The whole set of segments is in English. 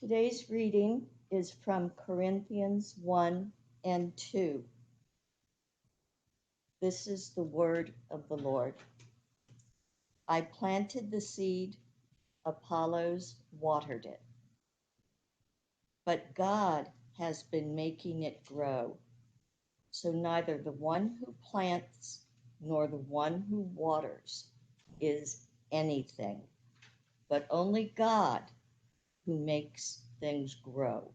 Today's reading is from Corinthians 1 and 2. This is the word of the Lord. I planted the seed, Apollos watered it, but God has been making it grow. So neither the one who plants nor the one who waters is anything, but only God who makes things grow.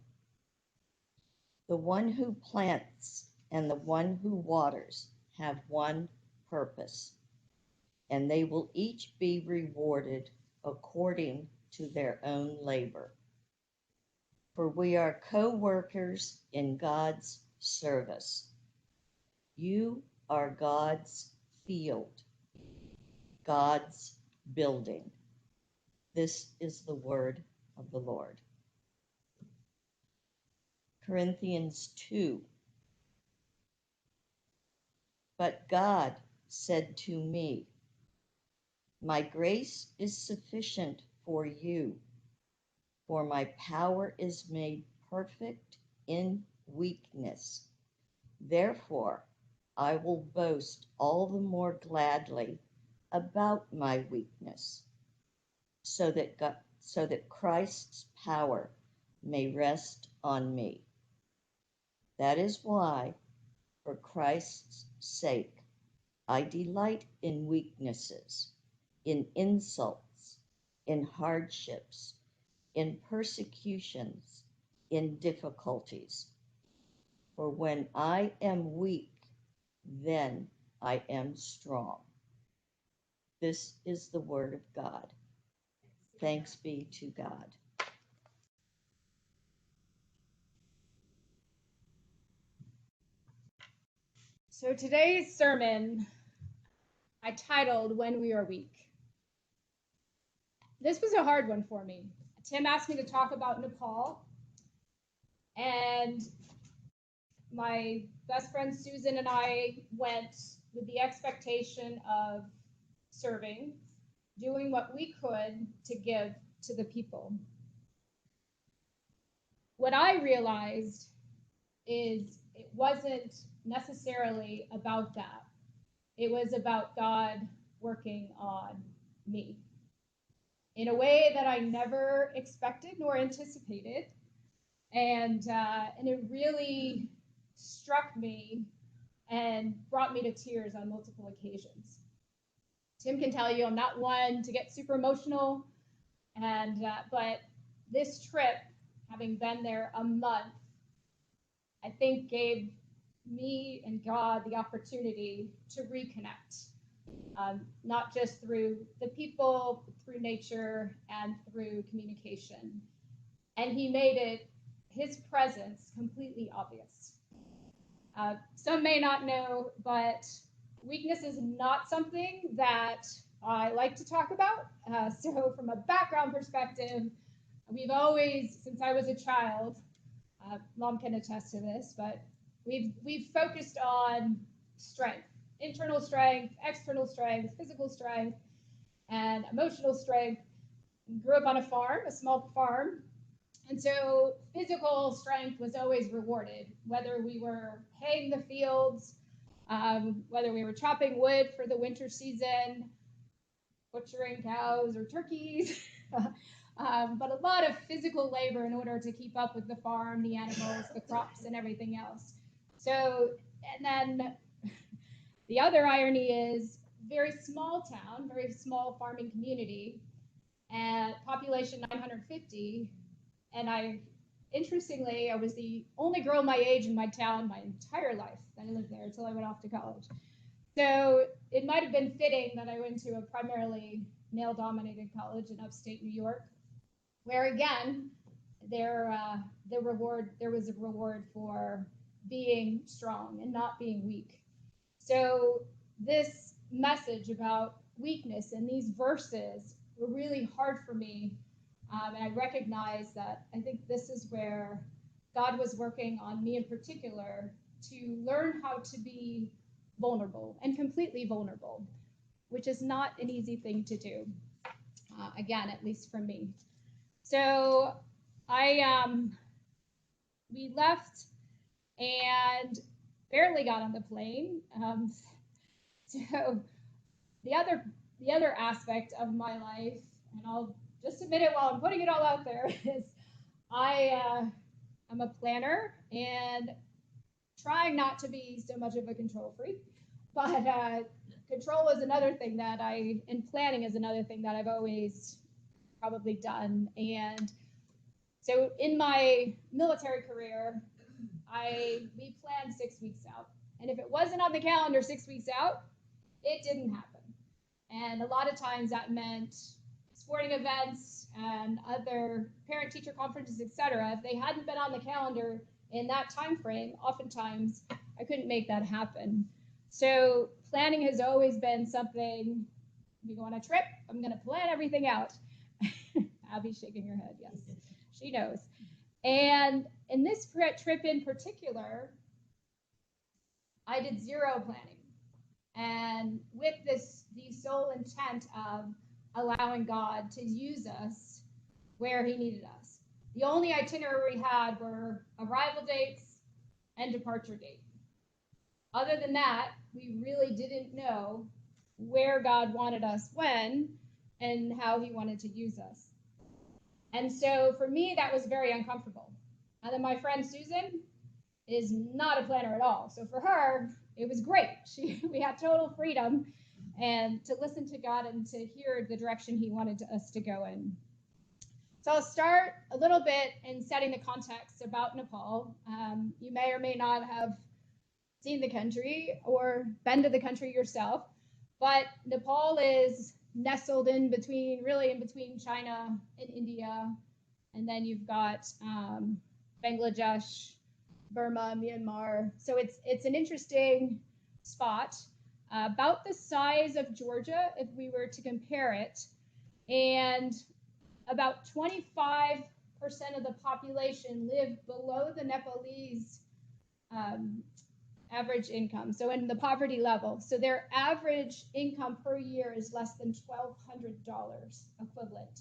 The one who plants and the one who waters have one purpose, and they will each be rewarded according to their own labor. For we are co-workers in God's service. You are God's field, God's building. This is the word of the Lord. Corinthians 2. But God said to me, my grace is sufficient for you, for my power is made perfect in weakness. Therefore, I will boast all the more gladly about my weakness, so that Christ's power may rest on me. That is why, for Christ's sake, I delight in weaknesses, in insults, in hardships, in persecutions, in difficulties. For when I am weak, then I am strong. This is the word of God. Thanks be to God. So today's sermon I titled When We Are Weak. This was a hard one for me. Tim asked me to talk about Nepal, and my best friend Susan and I went with the expectation of serving, doing what we could to give to the people. What I realized is it wasn't necessarily about that. It was about God working on me in a way that I never expected nor anticipated. And it really struck me and brought me to tears on multiple occasions. Tim can tell you I'm not one to get super emotional, but this trip, having been there a month, I think gave me and God the opportunity to reconnect, not just through the people, but through nature and through communication. And he made it, his presence, completely obvious. Some may not know, but weakness is not something that I like to talk about. So from a background perspective, we've always, since I was a child, Mom can attest to this, but we've focused on strength, internal strength, external strength, physical strength, and emotional strength. Grew up on a farm, a small farm, and so physical strength was always rewarded, whether we were haying the fields, whether we were chopping wood for the winter season, butchering cows or turkeys. But a lot of physical labor in order to keep up with the farm, the animals, the crops, and everything else. So, and then the other irony is very small town, very small farming community, and population 950. And interestingly, I was the only girl my age in my town my entire life. I lived there until I went off to college. So it might have been fitting that I went to a primarily male-dominated college in upstate New York, where again, there was a reward for being strong and not being weak. So this message about weakness and these verses were really hard for me. And I recognize that I think this is where God was working on me in particular to learn how to be vulnerable and completely vulnerable, which is not an easy thing to do. Again, at least for me. So I we left and barely got on the plane. So the other aspect of my life, and I'll just admit it while I'm putting it all out there, is I'm a planner and trying not to be so much of a control freak, but control is another thing that and planning is another thing that I've always probably done. And so in my military career, we planned 6 weeks out. And if it wasn't on the calendar 6 weeks out, it didn't happen. And a lot of times that meant sporting events and other parent-teacher conferences, etc. If they hadn't been on the calendar in that time frame, oftentimes I couldn't make that happen. So planning has always been something. We go on a trip, I'm going to plan everything out. Abby's shaking her head. Yes, she knows. And in this trip in particular, I did zero planning. And with the sole intent of allowing God to use us where he needed us. The only itinerary we had were arrival dates and departure date. Other than that, we really didn't know where God wanted us when and how he wanted to use us. And so for me, that was very uncomfortable. And then my friend Susan is not a planner at all. So for her, it was great. We had total freedom and to listen to God and to hear the direction he wanted us to go in. So I'll start a little bit in setting the context about Nepal. You may or may not have seen the country or been to the country yourself, but Nepal is nestled in between China and India, and then you've got Bangladesh, Burma, Myanmar. So it's an interesting spot, about the size of Georgia if we were to compare it, and about 25% of the population live below the Nepalese average income, so in the poverty level. So their average income per year is less than $1,200 equivalent.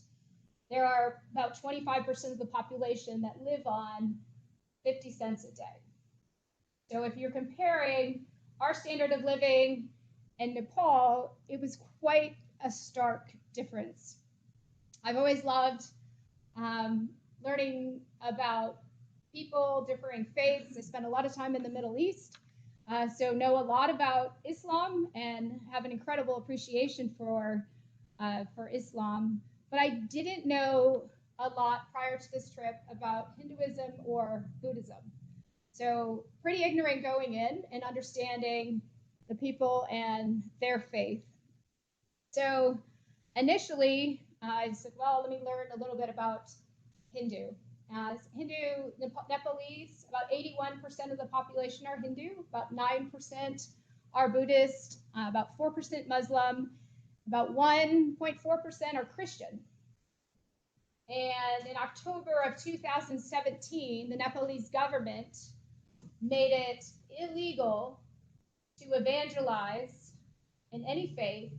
There are about 25% of the population that live on 50 cents a day. So if you're comparing our standard of living and Nepal, it was quite a stark difference. I've always loved learning about people, differing faiths. I spent a lot of time in the Middle East, so know a lot about Islam and have an incredible appreciation for Islam. But I didn't know a lot prior to this trip about Hinduism or Buddhism. So pretty ignorant going in and understanding the people and their faith. So initially, I said, well, let me learn a little bit about Hindu. Nepalese, about 81% of the population are Hindu, about 9% are Buddhist, about 4% Muslim, about 1.4% are Christian. And in October of 2017, the Nepalese government made it illegal to evangelize in any faith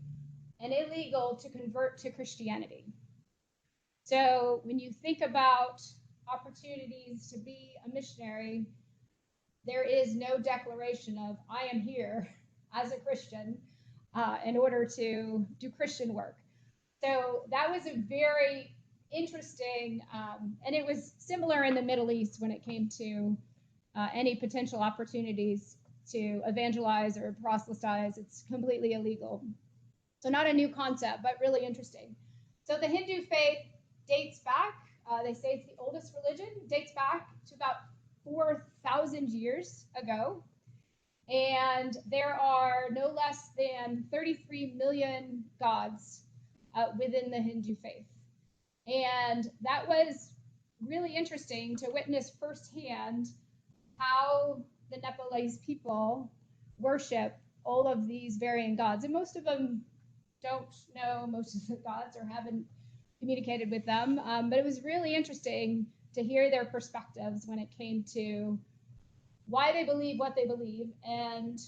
and illegal to convert to Christianity. So when you think about opportunities to be a missionary, there is no declaration of, I am here as a Christian in order to do Christian work. So that was a very interesting, and it was similar in the Middle East when it came to any potential opportunities to evangelize or proselytize. It's completely illegal. So not a new concept, but really interesting. So the Hindu faith dates back, they say it's the oldest religion, dates back to about 4,000 years ago. And there are no less than 33 million gods within the Hindu faith. And that was really interesting to witness firsthand how the Nepalese people worship all of these varying gods. And most of them don't know most of the gods or haven't communicated with them. But it was really interesting to hear their perspectives when it came to why they believe what they believe. And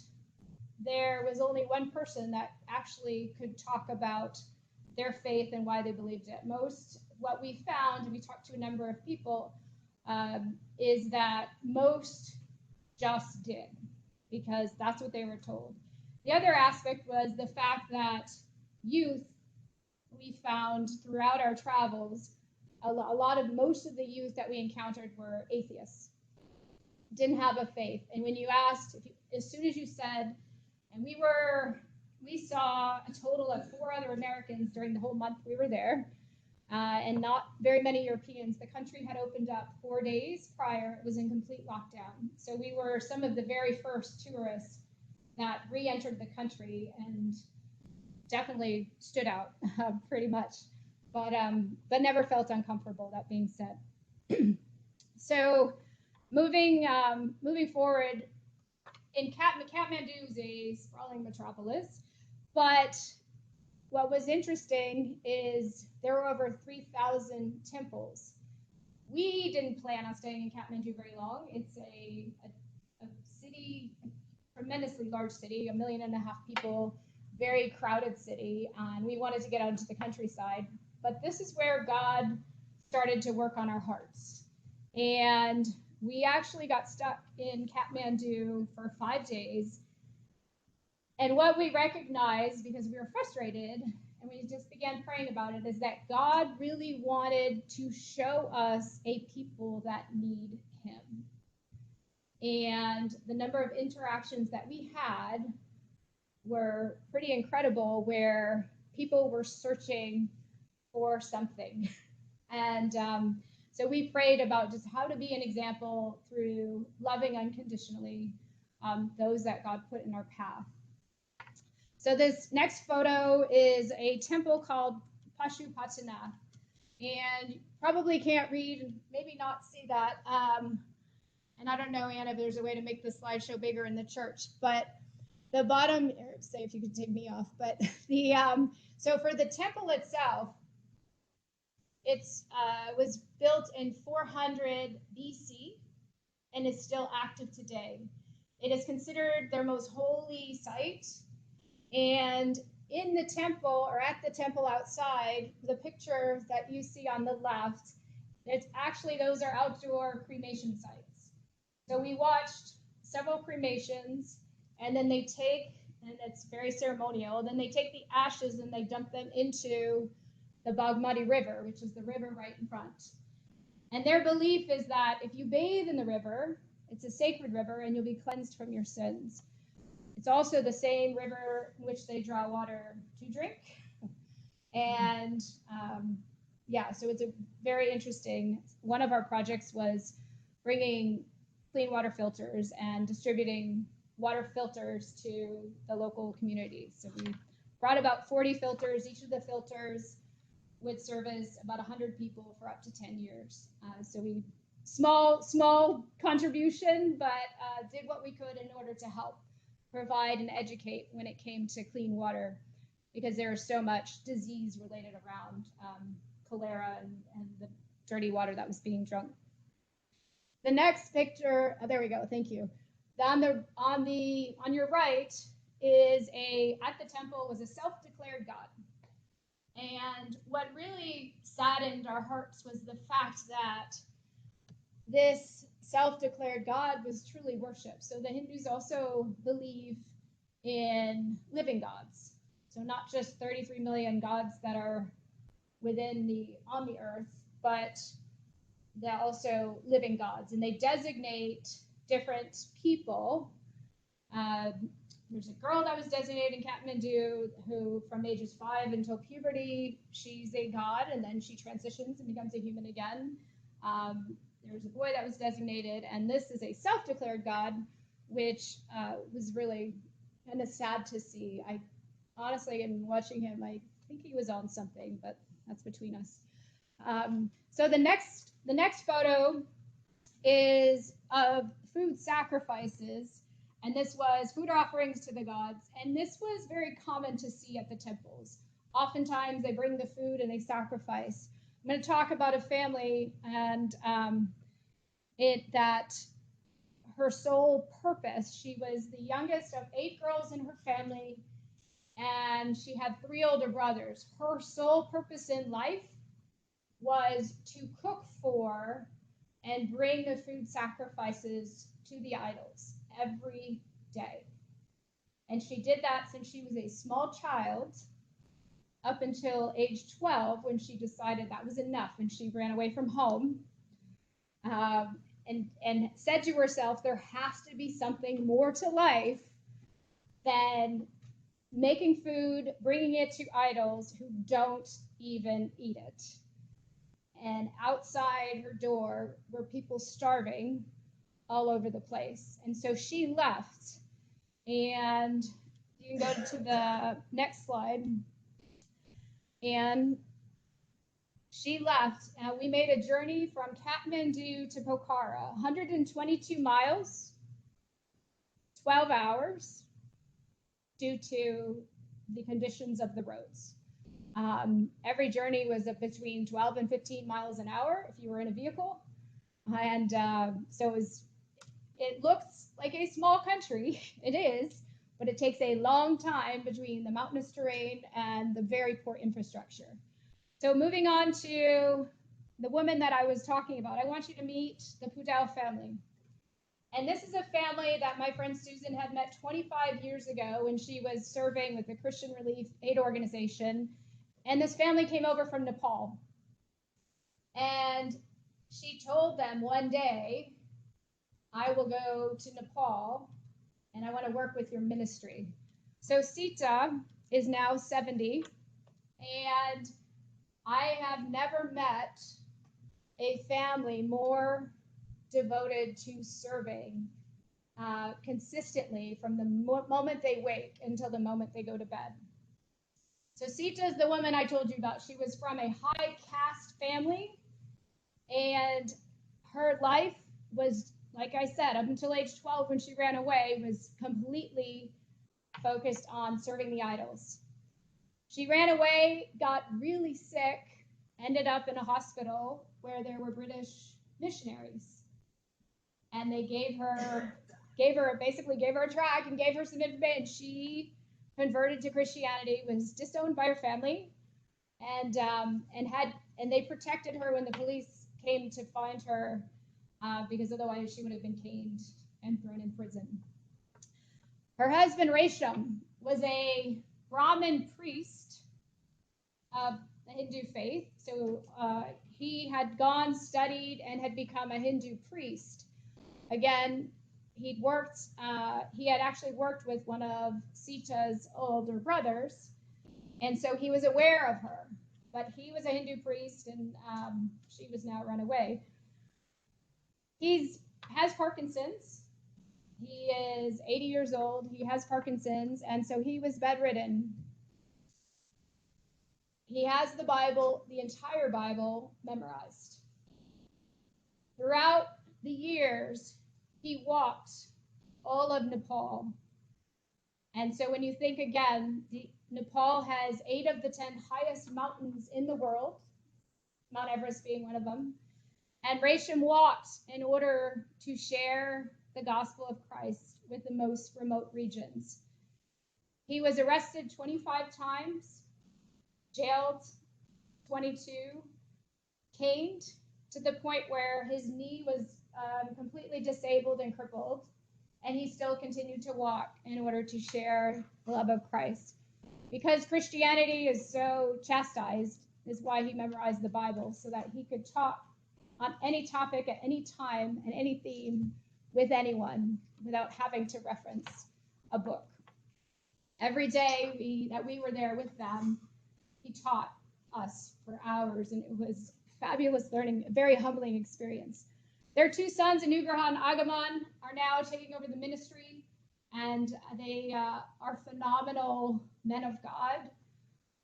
there was only one person that actually could talk about their faith and why they believed it. What we found, and we talked to a number of people, is that most just did, because that's what they were told. The other aspect was the fact that youth, we found throughout our travels, most of the youth that we encountered were atheists, didn't have a faith. And when you asked, as soon as you said, and we saw a total of 4 other Americans during the whole month we were there, and not very many Europeans. The country had opened up 4 days prior. It was in complete lockdown. So we were some of the very first tourists that re-entered the country and definitely stood out pretty much, but never felt uncomfortable, that being said. So moving forward, in Kathmandu is a sprawling metropolis, but what was interesting is there were over 3,000 temples. We didn't plan on staying in Kathmandu very long. It's a city, a tremendously large city, 1.5 million people, very crowded city, and we wanted to get out into the countryside. But this is where God started to work on our hearts. And we actually got stuck in Kathmandu for 5 days. And what we recognized, because we were frustrated, and we just began praying about it, is that God really wanted to show us a people that need him. And the number of interactions that we had were pretty incredible, where people were searching for something. And so we prayed about just how to be an example through loving unconditionally those that God put in our path. So this next photo is a temple called Pashupatinath. And you probably can't read and maybe not see that. And I don't know, Anna, if there's a way to make the slideshow bigger in the church. But the bottom, say if you could take me off, but the so for the temple itself, it's was built in 400 BC and is still active today. It is considered their most holy site. And in the temple, or at the temple outside, the picture that you see on the left, it's actually, those are outdoor cremation sites. So we watched several cremations, and then they take, and it's very ceremonial, then they take the ashes and they dump them into the Bagmati River, which is the river right in front. And their belief is that if you bathe in the river, it's a sacred river, and you'll be cleansed from your sins. It's also the same river in which they draw water to drink. And yeah, so it's a very interesting. One of our projects was bringing clean water filters and distributing water filters to the local communities. So we brought about 40 filters. Each of the filters would service about 100 people for up to 10 years. So we, small contribution, but did what we could in order to help provide and educate when it came to clean water, because there is so much disease related around cholera and the dirty water that was being drunk. The next picture, oh, there we go, thank you. On your right is at the temple was a self-declared God. And what really saddened our hearts was the fact that this self-declared God was truly worshipped. So the Hindus also believe in living gods. So not just 33 million gods that are on the earth, but they're also living gods. And they designate different people. There's a girl that was designated in Kathmandu who, from ages 5 until puberty, she's a god, and then she transitions and becomes a human again. There was a boy that was designated, and this is a self-declared god, which was really kind of sad to see. I honestly, in watching him, I think he was on something, but that's between us. So the next photo is of food sacrifices, and this was food offerings to the gods, and this was very common to see at the temples. Oftentimes, they bring the food and they sacrifice. I'm going to talk about a family and that her sole purpose, she was the youngest of 8 girls in her family, and she had 3 older brothers. Her sole purpose in life was to cook for and bring the food sacrifices to the idols every day. And she did that since she was a small child up until age 12, when she decided that was enough and she ran away from home, and said to herself, there has to be something more to life than making food, bringing it to idols who don't even eat it. And outside her door were people starving all over the place. And so she left. And you can go to the next slide. And she left. We made a journey from Kathmandu to Pokhara, 122 miles, 12 hours, due to the conditions of the roads. Every journey was between 12 and 15 miles an hour if you were in a vehicle. And so it looks like a small country. It is, but it takes a long time between the mountainous terrain and the very poor infrastructure. So moving on to the woman that I was talking about, I want you to meet the Pudal family. And this is a family that my friend Susan had met 25 years ago when she was serving with the Christian Relief Aid Organization. And this family came over from Nepal. And she told them one day, I will go to Nepal and I want to work with your ministry. So Sita is now 70, and I have never met a family more devoted to serving consistently from the moment they wake until the moment they go to bed. So Sita is the woman I told you about. She was from a high caste family, and her life was, like I said, up until age 12 when she ran away, was completely focused on serving the idols. She ran away, got really sick, ended up in a hospital where there were British missionaries. And they basically gave her a tract and gave her some information. She converted to Christianity, was disowned by her family, and they protected her when the police came to find her, because otherwise she would have been caned and thrown in prison. Her husband Resham was a Brahmin priest of the Hindu faith. So he had gone, studied, and had become a Hindu priest. Again, he had actually worked with one of Sita's older brothers, and so he was aware of her. But he was a Hindu priest, and she was now run away. He has Parkinson's. He is 80 years old. He has Parkinson's, and so he was bedridden. He has the Bible, the entire Bible, memorized. Throughout the years, he walked all of Nepal. And so when you think again, Nepal has 8 of the 10 highest mountains in the world, Mount Everest being one of them. And Resham walked in order to share the gospel of Christ with the most remote regions. He was arrested 25 times, jailed 22, caned to the point where his knee was completely disabled and crippled, and he still continued to walk in order to share the love of Christ. Because Christianity is so chastised, is why he memorized the Bible, so that he could talk on any topic at any time and any theme with anyone without having to reference a book. Every day that we were there with them, he taught us for hours, and it was fabulous learning, a very humbling experience. Their 2 sons, Anugrah and Agaman, are now taking over the ministry, and they are phenomenal men of God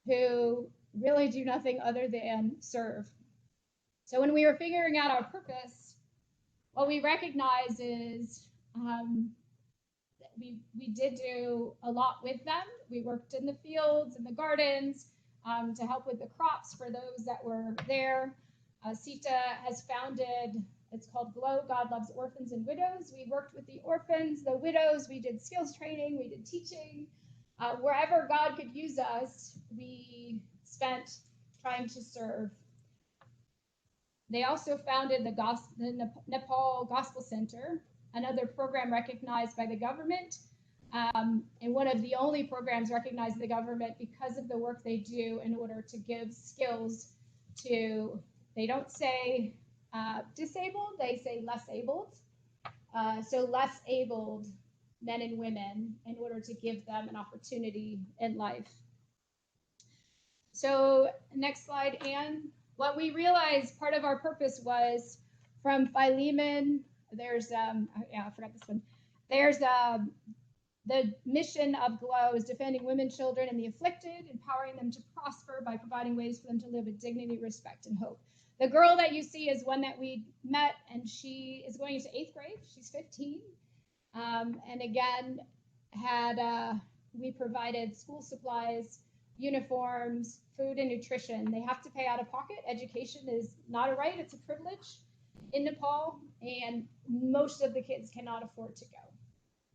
who really do nothing other than serve. So when we were figuring out our purpose, what we recognized is we did do a lot with them. We worked in the fields and the gardens to help with the crops for those that were there. Sita has founded, it's called GLOW, God Loves Orphans and Widows. We worked with the orphans, the widows, we did skills training, we did teaching. Wherever God could use us, we spent trying to serve. They also founded the Nepal Gospel Center, another program recognized by the government, and one of the only programs recognized by the government because of the work they do in order to give skills to, they don't say disabled, they say less abled. So less abled men and women in order to give them an opportunity in life. So next slide, Anne. What we realized part of our purpose was from Philemon, there's, I forgot this one. There's the mission of GLOW is defending women, children, and the afflicted, empowering them to prosper by providing ways for them to live with dignity, respect, and hope. The girl that you see is one that we met, and she is going into 8th grade. She's 15. And again, we provided school supplies, uniforms, food, and nutrition. They have to pay out of pocket. Education is not a right, it's a privilege in Nepal, and most of the kids cannot afford to go.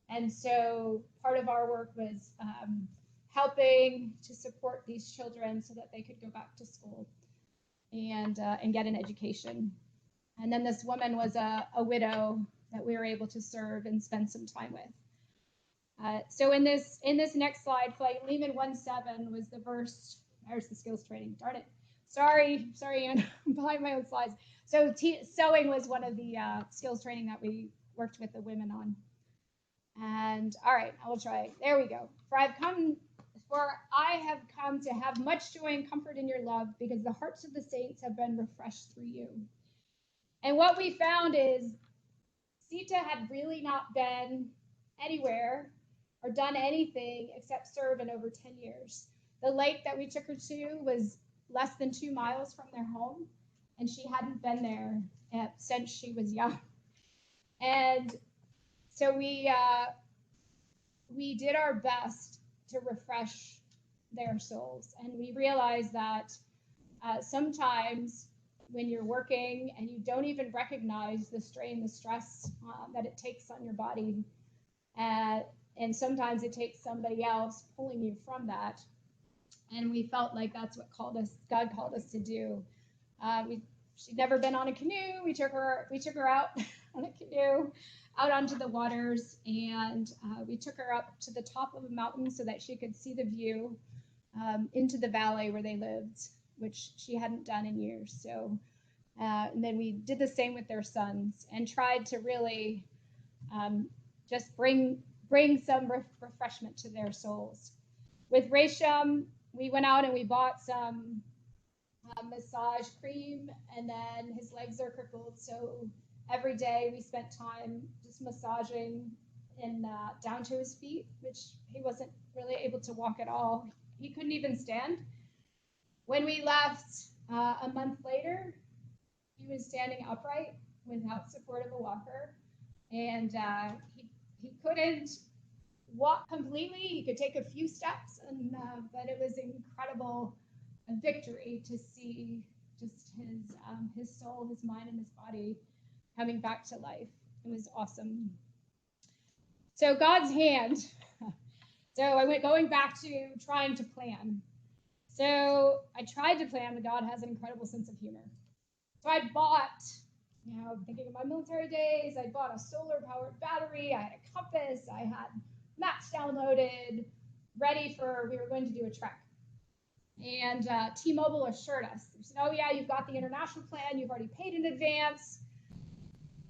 And so part of our work was helping to support these children so that they could go back to school and get an education. And then this woman was a widow that we were able to serve and spend some time with. So in this next slide, Philemon 1:7 was the verse. There's the skills training. Darn it. Sorry, Anne. I'm behind my own slides. So sewing was one of the skills training that we worked with the women on. And all right, I will try. There we go. For I have come to have much joy and comfort in your love, because the hearts of the saints have been refreshed through you. And what we found is Sita had really not been anywhere or done anything except serve in over 10 years. The lake that we took her to was less than 2 miles from their home, and she hadn't been there since she was young. And so we did our best to refresh their souls. And we realized that sometimes when you're working and you don't even recognize the strain, the stress that it takes on your body, and sometimes it takes somebody else pulling you from that. And we felt like that's what God called us to do. She'd never been on a canoe. We took her out on a canoe out onto the waters, and we took her up to the top of a mountain so that she could see the view into the valley where they lived, which she hadn't done in years. So, and then we did the same with their sons and tried to really just bring some refreshment to their souls. With Resham, we went out and we bought some massage cream, and then his legs are crippled, so every day we spent time just massaging and down to his feet, which he wasn't really able to walk at all. He couldn't even stand. When we left a month later, he was standing upright without support of a walker, and he couldn't walk completely. He could take a few steps, but it was incredible victory to see just his soul, his mind, and his body coming back to life. It was awesome. So God's hand. So I went going back to trying to plan. So I tried to plan, but God has an incredible sense of humor. So I bought, thinking of my military days, I bought a solar-powered battery, I had a compass, I had maps downloaded, ready for, we were going to do a trek. And T-Mobile assured us, they said, oh yeah, you've got the international plan, you've already paid in advance.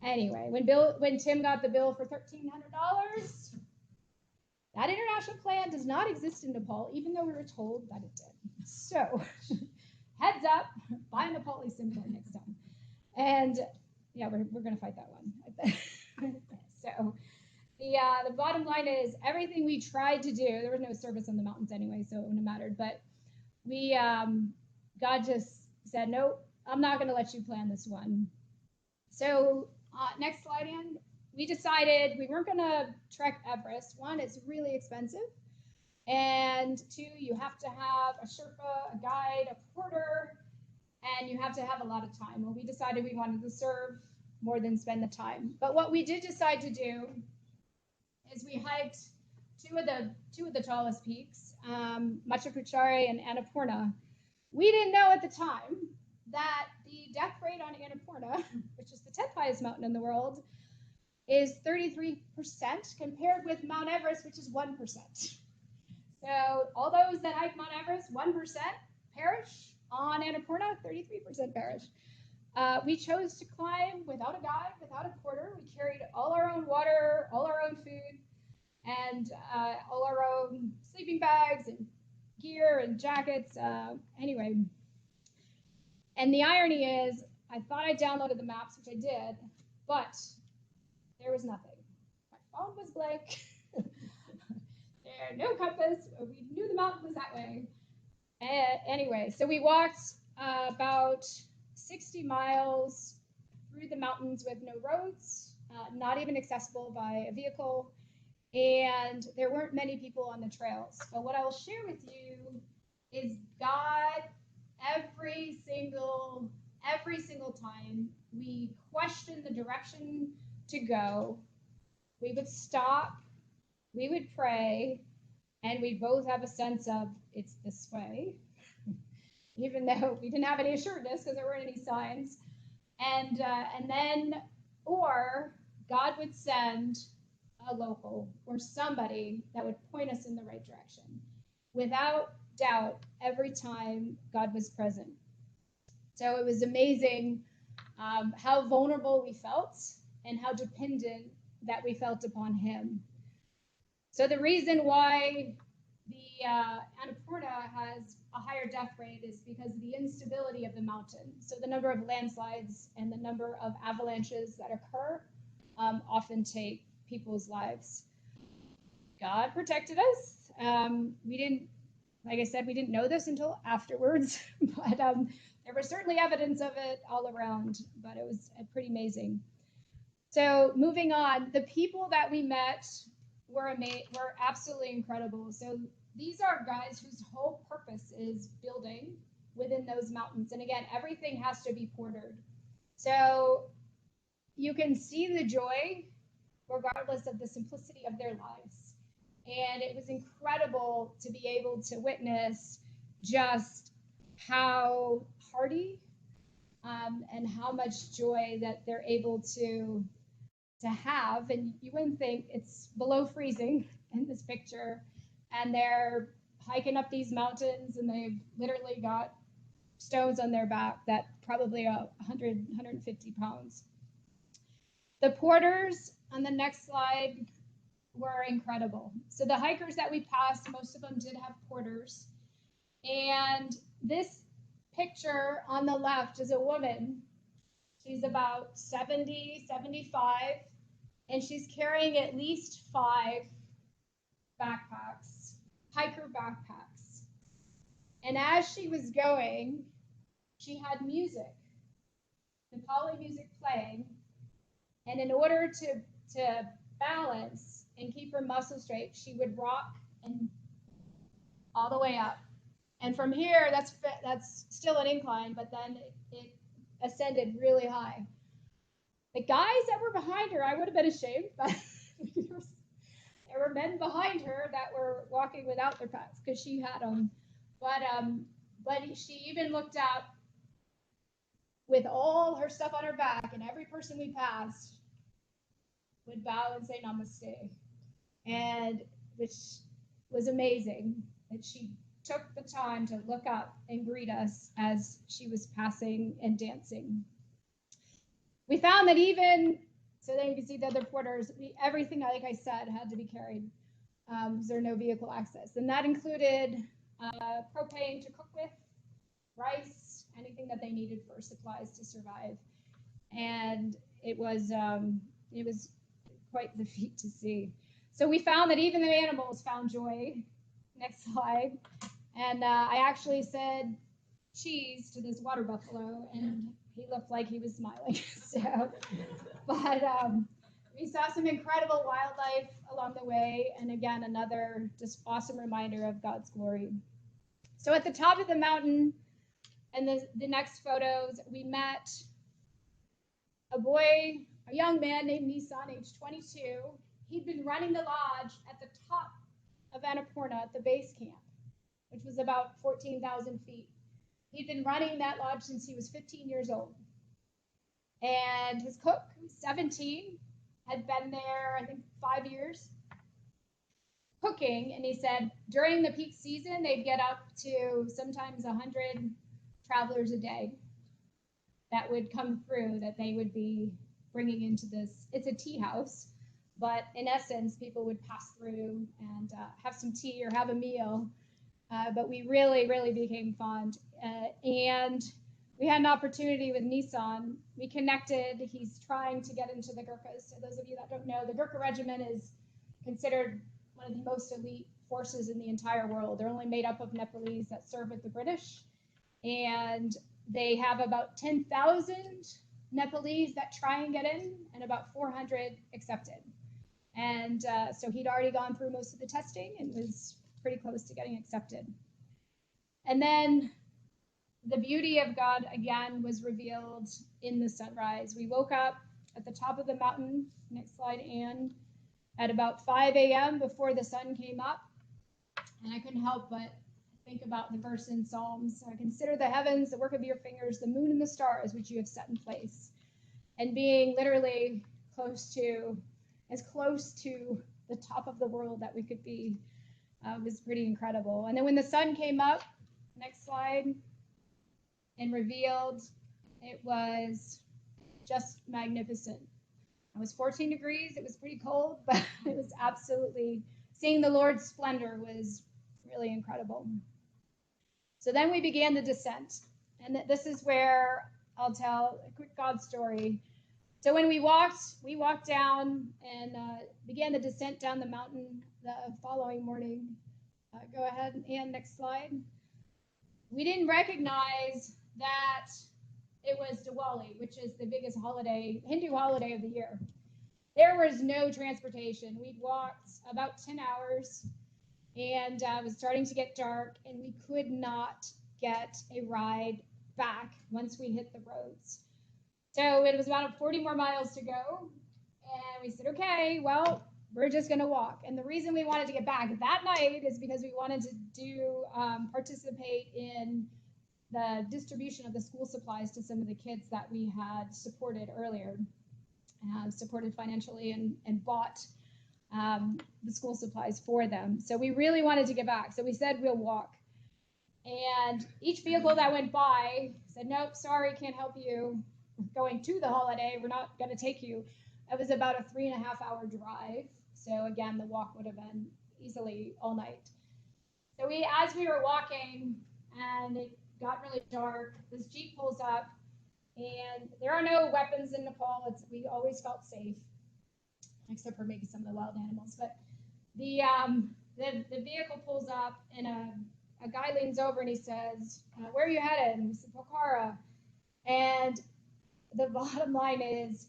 Anyway, when Tim got the bill for $1,300, that international plan does not exist in Nepal, even though we were told that it did. So, heads up, buy a Nepali SIM card next time. And yeah, we're going to fight that one. So, the bottom line is everything we tried to do, there was no service on the mountains anyway, so it wouldn't have mattered. But God just said, nope, I'm not going to let you plan this one. So next slide, Ann. We decided we weren't going to trek Everest. One, it's really expensive. And two, you have to have a Sherpa, a guide, a porter, and you have to have a lot of time. Well, we decided we wanted to serve more than spend the time. But what we did decide to do is we hiked two of the tallest peaks, Macha Picchu and Annapurna. We didn't know at the time that the death rate on Annapurna, which is the 10th highest mountain in the world, is 33% compared with Mount Everest, which is 1%. So all those that hike Mount Everest, 1% perish. On Annapurna, 33% perish. We chose to climb without a guide, without a porter. We carried all our own water, all our own food, and all our own sleeping bags and gear and jackets. Anyway, and the irony is, I thought I downloaded the maps, which I did, but there was nothing. My phone was blank. There, no compass. We knew the mountain was that way. Anyway, so we walked about 60 miles through the mountains with no roads, not even accessible by a vehicle, and there weren't many people on the trails. But what I will share with you is God, every single time we questioned the direction to go, we would stop, we would pray, and we both have a sense of it's this way, even though we didn't have any assuredness because there weren't any signs. And then, or God would send a local or somebody that would point us in the right direction. Without doubt, every time God was present. So it was amazing how vulnerable we felt and how dependent that we felt upon Him. So the reason why the Annapurna has a higher death rate is because of the instability of the mountain. So the number of landslides and the number of avalanches that occur often take people's lives. God protected us. We didn't, like I said, we didn't know this until afterwards, but there was certainly evidence of it all around, but it was pretty amazing. So moving on, the people that we met were absolutely incredible. So these are guys whose whole purpose is building within those mountains. And again, everything has to be portered. So you can see the joy regardless of the simplicity of their lives. And it was incredible to be able to witness just how hardy and how much joy that they're able to have. And you wouldn't think it's below freezing in this picture. And they're hiking up these mountains and they've literally got stones on their back that probably are 100, 150 pounds. The porters on the next slide were incredible. So the hikers that we passed, most of them did have porters. And this picture on the left is a woman. She's about 70, 75, and she's carrying at least 5 backpacks, hiker backpacks. And as she was going, she had music, Nepali music playing. And in order to balance and keep her muscles straight, she would rock and all the way up. And from here, that's still an incline, but then it ascended really high. The guys that were behind her, I would have been ashamed, but there were men behind her that were walking without their packs because she had them. But she even looked up with all her stuff on her back, and every person we passed would bow and say namaste, and which was amazing. And she took the time to look up and greet us as she was passing and dancing. We found that even, so then you can see the other porters, everything, like I said, had to be carried because there are no vehicle access. And that included propane to cook with, rice, anything that they needed for supplies to survive. And it was quite the feat to see. So we found that even the animals found joy. Next slide. And I actually said cheese to this water buffalo, and he looked like he was smiling. But we saw some incredible wildlife along the way, and again, another just awesome reminder of God's glory. So at the top of the mountain, and the next photos, we met a young man named Nissan, age 22. He'd been running the lodge at the top of Annapurna at the base camp, which was about 14,000 feet. He'd been running that lodge since he was 15 years old. And his cook, who was 17, had been there, I think, 5 years cooking. And he said during the peak season, they'd get up to sometimes 100 travelers a day that would come through that they would be bringing into this. It's a tea house, but in essence, people would pass through and have some tea or have a meal. But we really, really became fond. And we had an opportunity with Nissan. We connected. He's trying to get into the Gurkhas. So those of you that don't know, the Gurkha Regiment is considered one of the most elite forces in the entire world. They're only made up of Nepalese that serve with the British. And they have about 10,000 Nepalese that try and get in and about 400 accepted. And so he'd already gone through most of the testing and was pretty close to getting accepted. And then the beauty of God again was revealed in the sunrise. We woke up at the top of the mountain, next slide, Anne, at about 5 a.m. before the sun came up. And I couldn't help but think about the verse in Psalms, consider the heavens, the work of your fingers, the moon and the stars, which you have set in place. And being literally as close to the top of the world that we could be was pretty incredible. And then when the sun came up, next slide, and revealed, it was just magnificent. It was 14 degrees. It was pretty cold, but it was absolutely, seeing the Lord's splendor was really incredible. So then we began the descent. And this is where I'll tell a quick God story. So when we walked down and began the descent down the mountain the following morning. Go ahead, Anne, next slide. We didn't recognize that it was Diwali, which is the biggest Hindu holiday of the year. There was no transportation. We'd walked about 10 hours and it was starting to get dark and we could not get a ride back once we hit the roads. So it was about 40 more miles to go. And we said, okay, well, we're just going to walk. And the reason we wanted to get back that night is because we wanted to participate in the distribution of the school supplies to some of the kids that we had supported earlier, supported financially and bought the school supplies for them. So we really wanted to get back. So we said we'll walk. And each vehicle that went by said, nope, sorry, can't help you. We're going to the holiday. We're not going to take you. It was about a 3.5-hour drive. So again, the walk would have been easily all night. So as we were walking and it got really dark, this Jeep pulls up and there are no weapons in Nepal. We always felt safe, except for maybe some of the wild animals. But the vehicle pulls up and a guy leans over and he says, where are you headed? And we said, Pokhara. And the bottom line is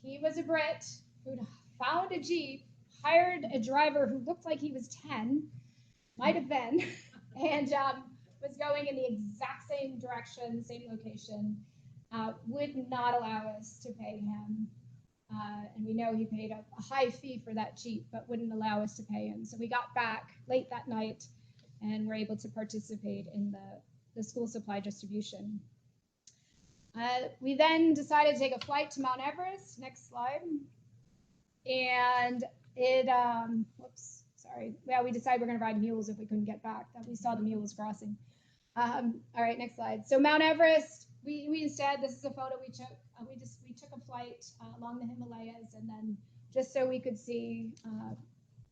he was a Brit who'd found a Jeep, hired a driver who looked like he was 10, might have been, and was going in the exact same direction, same location, would not allow us to pay him. And we know he paid a high fee for that Jeep, but wouldn't allow us to pay him. So we got back late that night and were able to participate in the school supply distribution. We then decided to take a flight to Mount Everest. Next slide. And we decided we're going to ride mules if we couldn't get back. We saw the mules crossing. All right, next slide. So Mount Everest, we instead, this is a photo we took. We took a flight along the Himalayas, and then just so we could see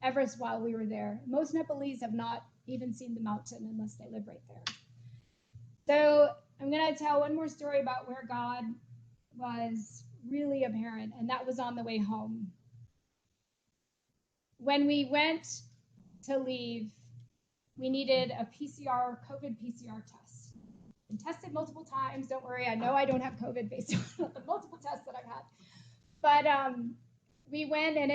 Everest while we were there. Most Nepalese have not even seen the mountain unless they live right there. So I'm going to tell one more story about where God was really apparent, and that was on the way home. When we went to leave, we needed a COVID PCR test. Been tested multiple times. Don't worry, I know I don't have COVID based on the multiple tests that I've had. But we went, and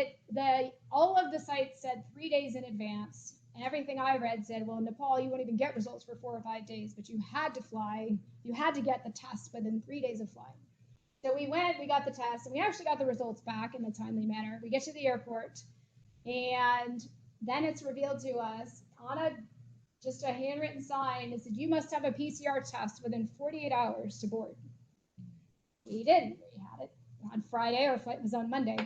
all of the sites said 3 days in advance. And everything I read said, well, in Nepal, you won't even get results for 4 or 5 days, but you had to fly. You had to get the test within 3 days of flying. So we went, we got the test, and we actually got the results back in a timely manner. We get to the airport, and then it's revealed to us on a just a handwritten sign that said, you must have a PCR test within 48 hours to board. We didn't. We had it on Friday. Our flight was on Monday.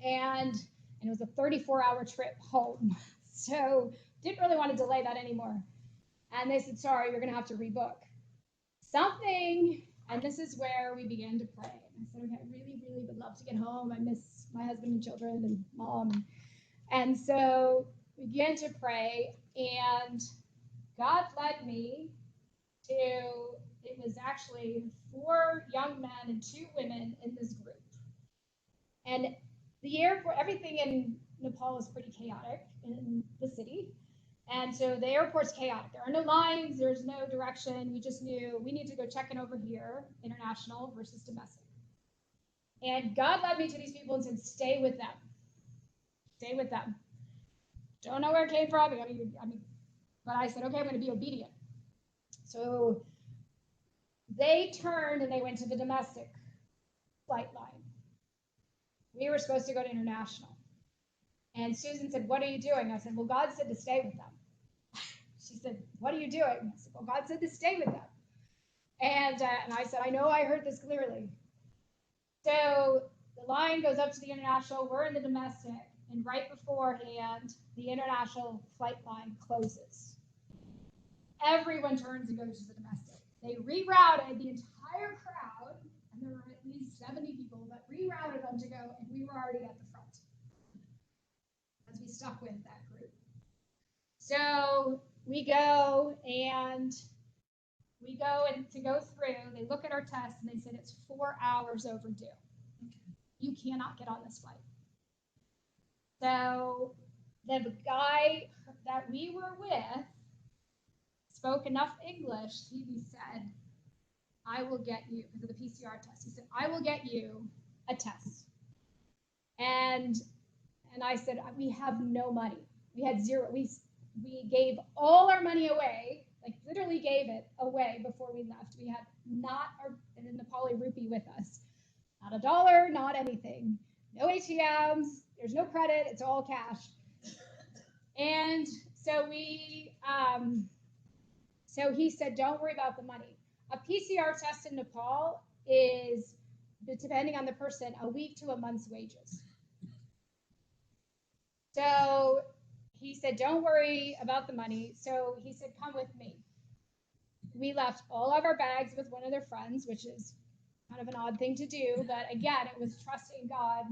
And it was a 34-hour trip home. So didn't really want to delay that anymore. And they said, sorry, you're going to have to rebook. Something, and this is where we began to pray. And I said, okay, I really, really would love to get home. I miss my husband and children and mom. And so we began to pray, and God led me to, it was actually 4 young men and 2 women in this group. And the airport, everything in Nepal is pretty chaotic in the city. And so the airport's chaotic. There are no lines, there's no direction. We just knew we need to go check in over here, international versus domestic. And God led me to these people and said, stay with them. Stay with them. Don't know where it came from. But I said, okay, I'm going to be obedient. So they turned and they went to the domestic flight line. We were supposed to go to international. And Susan said, what are you doing? I said, well, God said to stay with them. She said, what are you doing? I said, well, God said to stay with them. And I said, I know I heard this clearly. So the line goes up to the international. We're in the domestic. And right beforehand, the international flight line closes. Everyone turns and goes to the domestic. They rerouted the entire crowd, and there were at least 70 people, but rerouted them to go, and we were already at the front as we stuck with that group. So we go and to go through, they look at our test and they said it's 4 hours overdue. You cannot get on this flight. So the guy that we were with spoke enough English. He said, I will get you, because of the PCR test, he said, I will get you a test. And I said, we have no money. We had zero. We gave all our money away, like literally gave it away before we left. We had not our Nepali rupee with us. Not a dollar, not anything. No ATMs, there's no credit, it's all cash. And so so he said, don't worry about the money. A PCR test in Nepal is, depending on the person, a week to a month's wages. So he said, don't worry about the money. So he said, come with me. We left all of our bags with one of their friends, which is kind of an odd thing to do. But again, it was trusting God.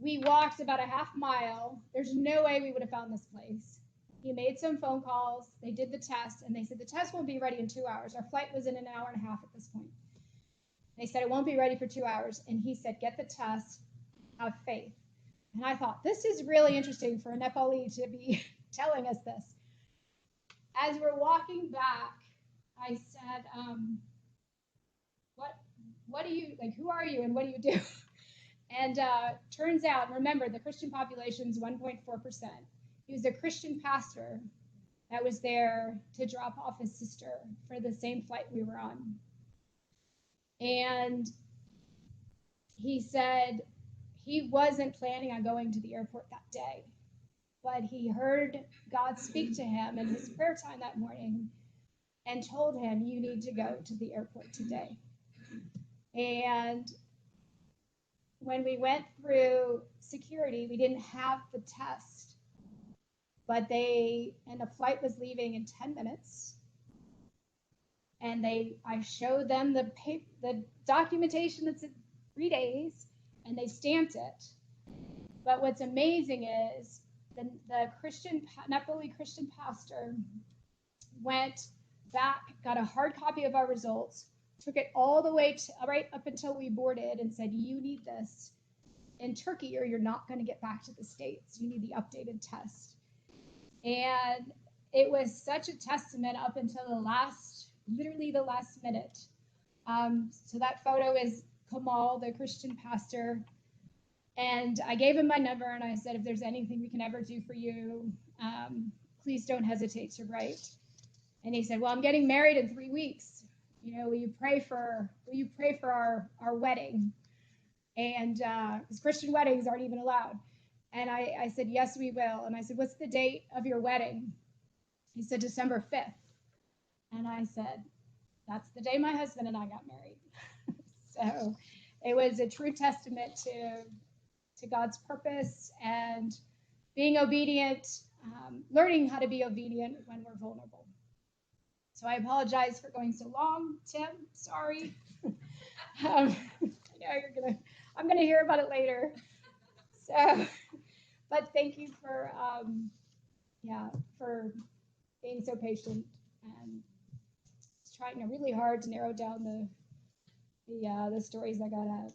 We walked about a half mile. There's no way we would have found this place. He made some phone calls. They did the test, and they said, the test won't be ready in 2 hours. Our flight was in an hour and a half at this point. They said, it won't be ready for 2 hours. And he said, get the test, have faith. And I thought, this is really interesting for a Nepali to be telling us this. As we're walking back, I said, what do you, like, who are you and what do you do? And turns out, remember, the Christian population is 1.4%. He was a Christian pastor that was there to drop off his sister for the same flight we were on. And he said he wasn't planning on going to the airport that day, but he heard God speak to him in his prayer time that morning and told him, you need to go to the airport today. And when we went through security, we didn't have the test, but the flight was leaving in 10 minutes. And I showed them the documentation that said 3 days, and they stamped it. But what's amazing is the Nepali Christian pastor went back, got a hard copy of our results, took it all the way right up until we boarded and said, you need this in Turkey or you're not going to get back to the States. You need the updated test. And it was such a testament up until literally the last minute. So that photo is Kamal, the Christian pastor. And I gave him my number and I said, if there's anything we can ever do for you, please don't hesitate to write. And he said, well, I'm getting married in 3 weeks. Will you pray for our wedding? And because Christian weddings aren't even allowed. And I said, yes, we will. And I said, what's the date of your wedding? He said, December 5th. And I said, that's the day my husband and I got married. So it was a true testament to God's purpose and being obedient, learning how to be obedient when we're vulnerable. So I apologize for going so long, Tim. Sorry. I know I'm gonna hear about it later. So, but thank you for for being so patient and trying really hard to narrow down the stories I got out.